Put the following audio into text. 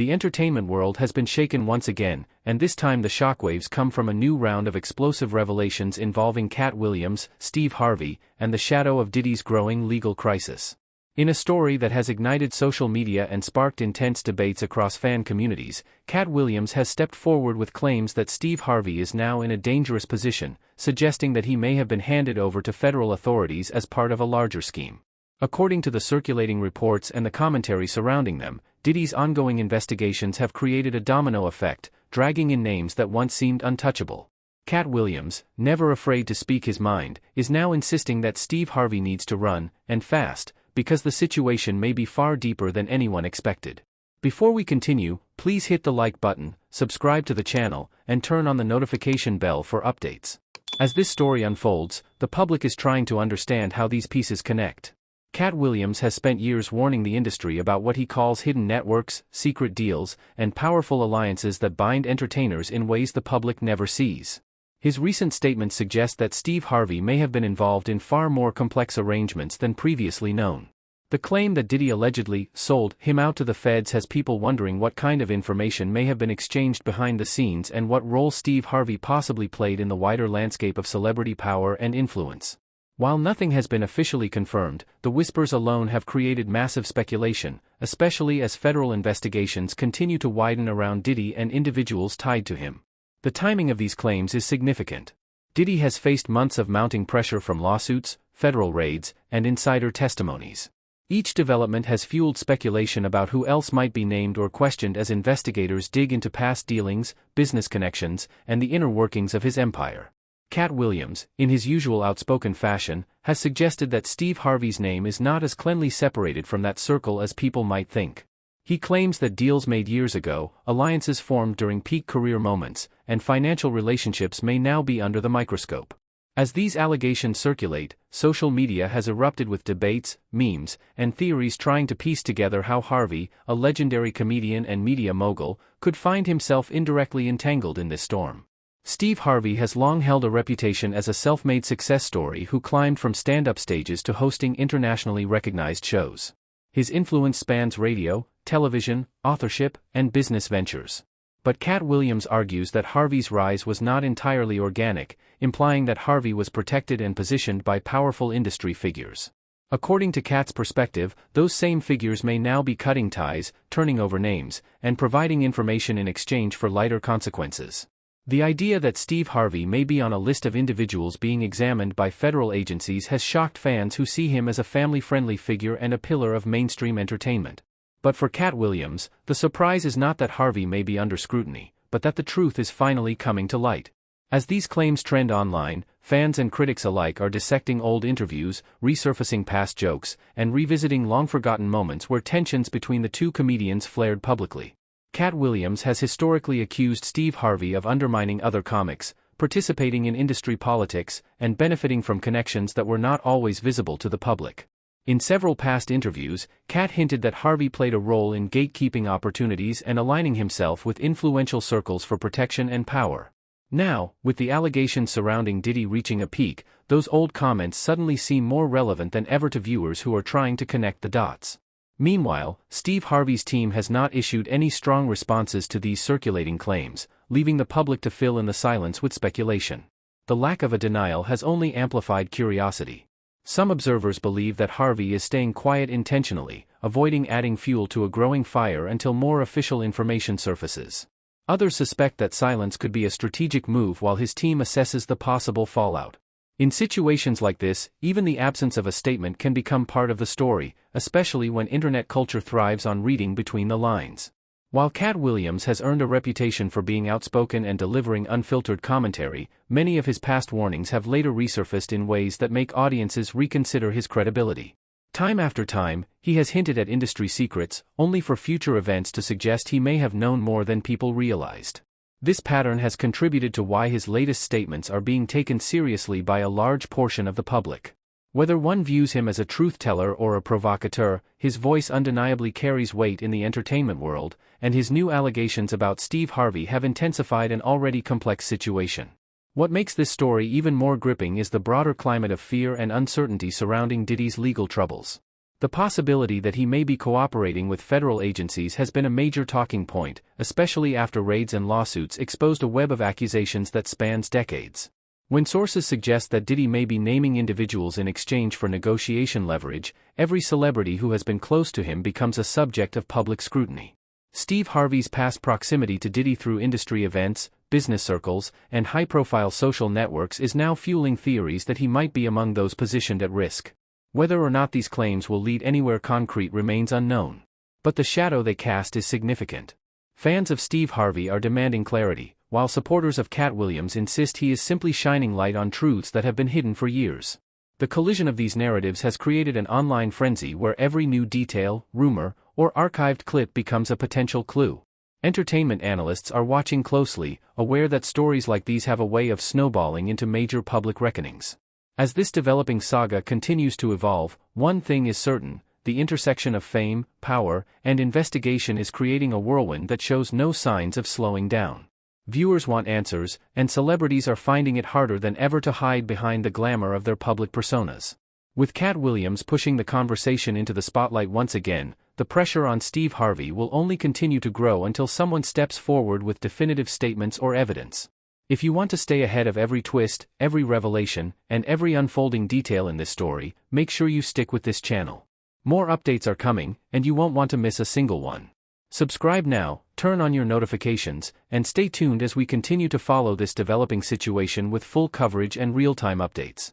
the entertainment world has been shaken once again, and this time the shockwaves come from a new round of explosive revelations involving Katt Williams, Steve Harvey, and the shadow of Diddy's growing legal crisis. In a story that has ignited social media and sparked intense debates across fan communities, Katt Williams has stepped forward with claims that Steve Harvey is now in a dangerous position, suggesting that he may have been handed over to federal authorities as part of a larger scheme. According to the circulating reports and the commentary surrounding them, Diddy's ongoing investigations have created a domino effect, dragging in names that once seemed untouchable. Katt Williams, never afraid to speak his mind, is now insisting that Steve Harvey needs to run, and fast, because the situation may be far deeper than anyone expected. Before we continue, please hit the like button, subscribe to the channel, and turn on the notification bell for updates. As this story unfolds, the public is trying to understand how these pieces connect. Katt Williams has spent years warning the industry about what he calls hidden networks, secret deals, and powerful alliances that bind entertainers in ways the public never sees. His recent statements suggest that Steve Harvey may have been involved in far more complex arrangements than previously known. The claim that Diddy allegedly sold him out to the feds has people wondering what kind of information may have been exchanged behind the scenes and what role Steve Harvey possibly played in the wider landscape of celebrity power and influence. While nothing has been officially confirmed, the whispers alone have created massive speculation, especially as federal investigations continue to widen around Diddy and individuals tied to him. The timing of these claims is significant. Diddy has faced months of mounting pressure from lawsuits, federal raids, and insider testimonies. Each development has fueled speculation about who else might be named or questioned as investigators dig into past dealings, business connections, and the inner workings of his empire. Katt Williams, in his usual outspoken fashion, has suggested that Steve Harvey's name is not as cleanly separated from that circle as people might think. He claims that deals made years ago, alliances formed during peak career moments, and financial relationships may now be under the microscope. As these allegations circulate, social media has erupted with debates, memes, and theories trying to piece together how Harvey, a legendary comedian and media mogul, could find himself indirectly entangled in this storm. Steve Harvey has long held a reputation as a self-made success story who climbed from stand-up stages to hosting internationally recognized shows. His influence spans radio, television, authorship, and business ventures. But Katt Williams argues that Harvey's rise was not entirely organic, implying that Harvey was protected and positioned by powerful industry figures. According to Katt's perspective, those same figures may now be cutting ties, turning over names, and providing information in exchange for lighter consequences. The idea that Steve Harvey may be on a list of individuals being examined by federal agencies has shocked fans who see him as a family-friendly figure and a pillar of mainstream entertainment. But for Katt Williams, the surprise is not that Harvey may be under scrutiny, but that the truth is finally coming to light. As these claims trend online, fans and critics alike are dissecting old interviews, resurfacing past jokes, and revisiting long-forgotten moments where tensions between the two comedians flared publicly. Katt Williams has historically accused Steve Harvey of undermining other comics, participating in industry politics, and benefiting from connections that were not always visible to the public. In several past interviews, Katt hinted that Harvey played a role in gatekeeping opportunities and aligning himself with influential circles for protection and power. Now, with the allegations surrounding Diddy reaching a peak, those old comments suddenly seem more relevant than ever to viewers who are trying to connect the dots. Meanwhile, Steve Harvey's team has not issued any strong responses to these circulating claims, leaving the public to fill in the silence with speculation. The lack of a denial has only amplified curiosity. Some observers believe that Harvey is staying quiet intentionally, avoiding adding fuel to a growing fire until more official information surfaces. Others suspect that silence could be a strategic move while his team assesses the possible fallout. In situations like this, even the absence of a statement can become part of the story, especially when internet culture thrives on reading between the lines. While Katt Williams has earned a reputation for being outspoken and delivering unfiltered commentary, many of his past warnings have later resurfaced in ways that make audiences reconsider his credibility. Time after time, he has hinted at industry secrets, only for future events to suggest he may have known more than people realized. This pattern has contributed to why his latest statements are being taken seriously by a large portion of the public. Whether one views him as a truth-teller or a provocateur, his voice undeniably carries weight in the entertainment world, and his new allegations about Steve Harvey have intensified an already complex situation. What makes this story even more gripping is the broader climate of fear and uncertainty surrounding Diddy's legal troubles. The possibility that he may be cooperating with federal agencies has been a major talking point, especially after raids and lawsuits exposed a web of accusations that spans decades. When sources suggest that Diddy may be naming individuals in exchange for negotiation leverage, every celebrity who has been close to him becomes a subject of public scrutiny. Steve Harvey's past proximity to Diddy through industry events, business circles, and high-profile social networks is now fueling theories that he might be among those positioned at risk. Whether or not these claims will lead anywhere concrete remains unknown. But the shadow they cast is significant. Fans of Steve Harvey are demanding clarity, while supporters of Katt Williams insist he is simply shining light on truths that have been hidden for years. The collision of these narratives has created an online frenzy where every new detail, rumor, or archived clip becomes a potential clue. Entertainment analysts are watching closely, aware that stories like these have a way of snowballing into major public reckonings. As this developing saga continues to evolve, one thing is certain: the intersection of fame, power, and investigation is creating a whirlwind that shows no signs of slowing down. Viewers want answers, and celebrities are finding it harder than ever to hide behind the glamour of their public personas. With Katt Williams pushing the conversation into the spotlight once again, the pressure on Steve Harvey will only continue to grow until someone steps forward with definitive statements or evidence. If you want to stay ahead of every twist, every revelation, and every unfolding detail in this story, make sure you stick with this channel. More updates are coming, and you won't want to miss a single one. Subscribe now, turn on your notifications, and stay tuned as we continue to follow this developing situation with full coverage and real-time updates.